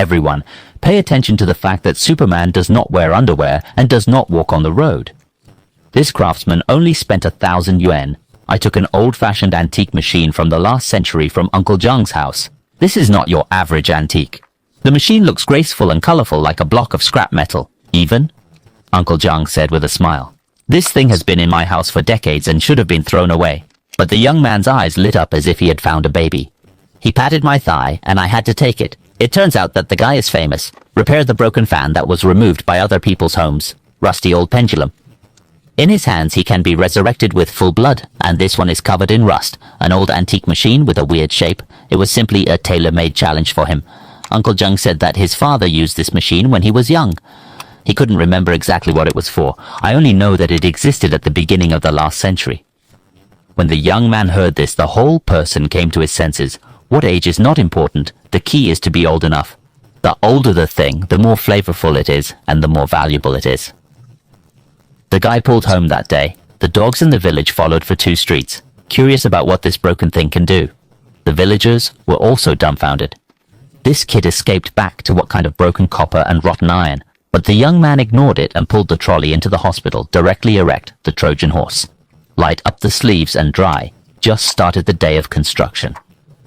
Everyone, pay attention to the fact that Superman does not wear underwear and does not walk on the road. This craftsman only spent 1,000 yuan. I took an old-fashioned antique machine from the last century from Uncle Zhang's house. This is not your average antique. The machine looks graceful and colorful like a block of scrap metal. Even? Uncle Zhang said with a smile. This thing has been in my house for decades and should have been thrown away. But the young man's eyes lit up as if he had found a baby. He patted my thigh and I had to take it. It turns out that the guy is famous. Repaired the broken fan that was removed by other people's homes. Rusty old pendulum. In his hands he can be resurrected with full blood, and this one is covered in rust. An old antique machine with a weird shape. It was simply a tailor-made challenge for him. Uncle Zhang said that his father used this machine when he was young. He couldn't remember exactly what it was for. I only know that it existed at the beginning of the last century. When the young man heard this, the whole person came to his senses. What age is not important. The key is to be old enough. The older the thing, the more flavorful it is, and the more valuable it is. The guy pulled home that day. The dogs in the village followed for 2 streets, curious about what this broken thing can do. The villagers were also dumbfounded. This kid escaped back to what kind of broken copper and rotten iron, but the young man ignored it and pulled the trolley into the hospital, directly erect, the Trojan horse. Light up the sleeves and dry. Just started the day of construction.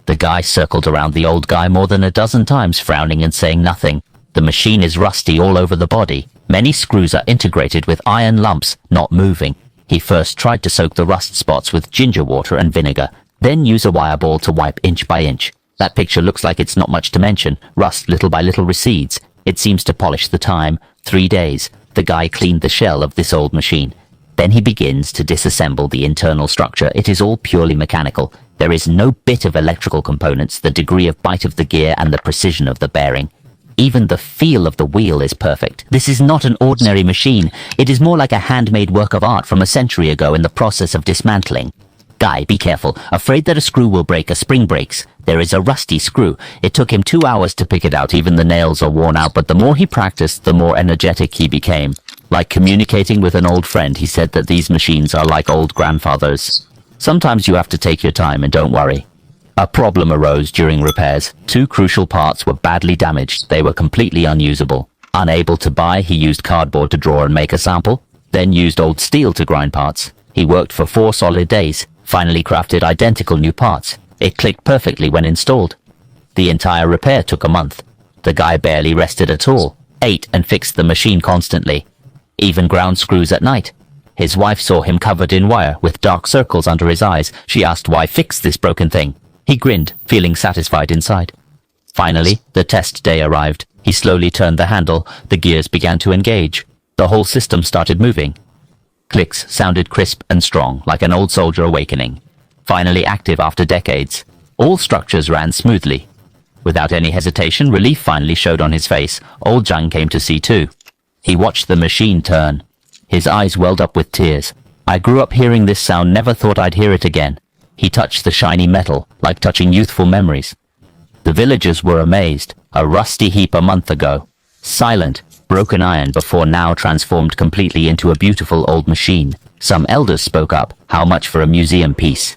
The guy circled around the old guy more than a dozen times, frowning and saying nothing. The machine is rusty all over the body. Many screws are integrated with iron lumps, not moving. He first tried to soak the rust spots with ginger water and vinegar, then use a wire ball to wipe inch by inch. That picture looks like it's not much to mention. Rust little by little recedes. It seems to polish the time. 3 days. The guy cleaned the shell of this old machine. Then he begins to disassemble the internal structure. It is all purely mechanical. There is no bit of electrical components, the degree of bite of the gear and the precision of the bearing. Even the feel of the wheel is perfect. This is not an ordinary machine. It is more like a handmade work of art from a century ago in the process of dismantling. Guy, be careful. Afraid that a screw will break, a spring breaks. There is a rusty screw. It took him 2 hours to pick it out. Even the nails are worn out, but the more he practiced, the more energetic he became. Like communicating with an old friend, he said that these machines are like old grandfathers. Sometimes you have to take your time and don't worry. A problem arose during repairs. 2 crucial parts were badly damaged. They were completely unusable. Unable to buy, he used cardboard to draw and make a sample, then used old steel to grind parts. He worked for 4 solid days, finally crafted identical new parts. It clicked perfectly when installed. The entire repair took a month. The guy barely rested at all, ate and fixed the machine constantly. Even ground screws at night. His wife saw him covered in wire with dark circles under his eyes. She asked why fix this broken thing. He grinned, feeling satisfied inside. Finally, the test day arrived. He slowly turned the handle. The gears began to engage. The whole system started moving. Clicks sounded crisp and strong, like an old soldier awakening. Finally active after decades. All structures ran smoothly. Without any hesitation, relief finally showed on his face. Old Zhang came to see too. He watched the machine turn. His eyes welled up with tears. I grew up hearing this sound, never thought I'd hear it again. He touched the shiny metal, like touching youthful memories. The villagers were amazed. A rusty heap a month ago. Silent, broken iron before now transformed completely into a beautiful old machine. Some elders spoke up. How much for a museum piece?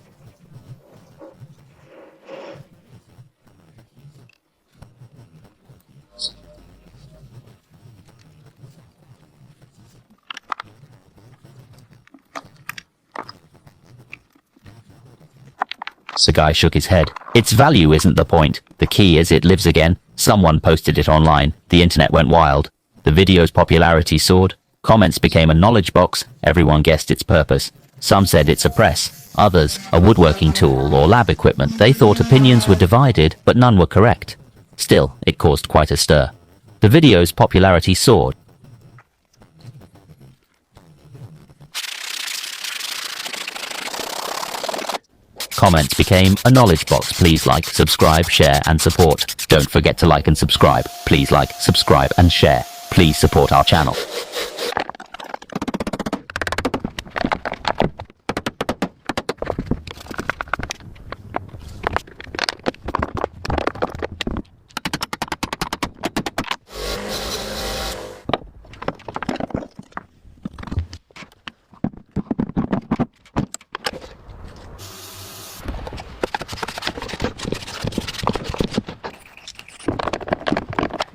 The guy shook his head. Its value isn't the point. The key is it lives again. Someone posted it online. The internet went wild. The video's popularity soared. Comments became a knowledge box. Everyone guessed its purpose. Some said it's a press. Others, a woodworking tool or lab equipment. They thought opinions were divided, but none were correct. Still, it caused quite a stir. The video's popularity soared. Comments became a knowledge box. Please like, subscribe, share, and support. Don't forget to like and subscribe. Please like, subscribe, and share. Please support our channel.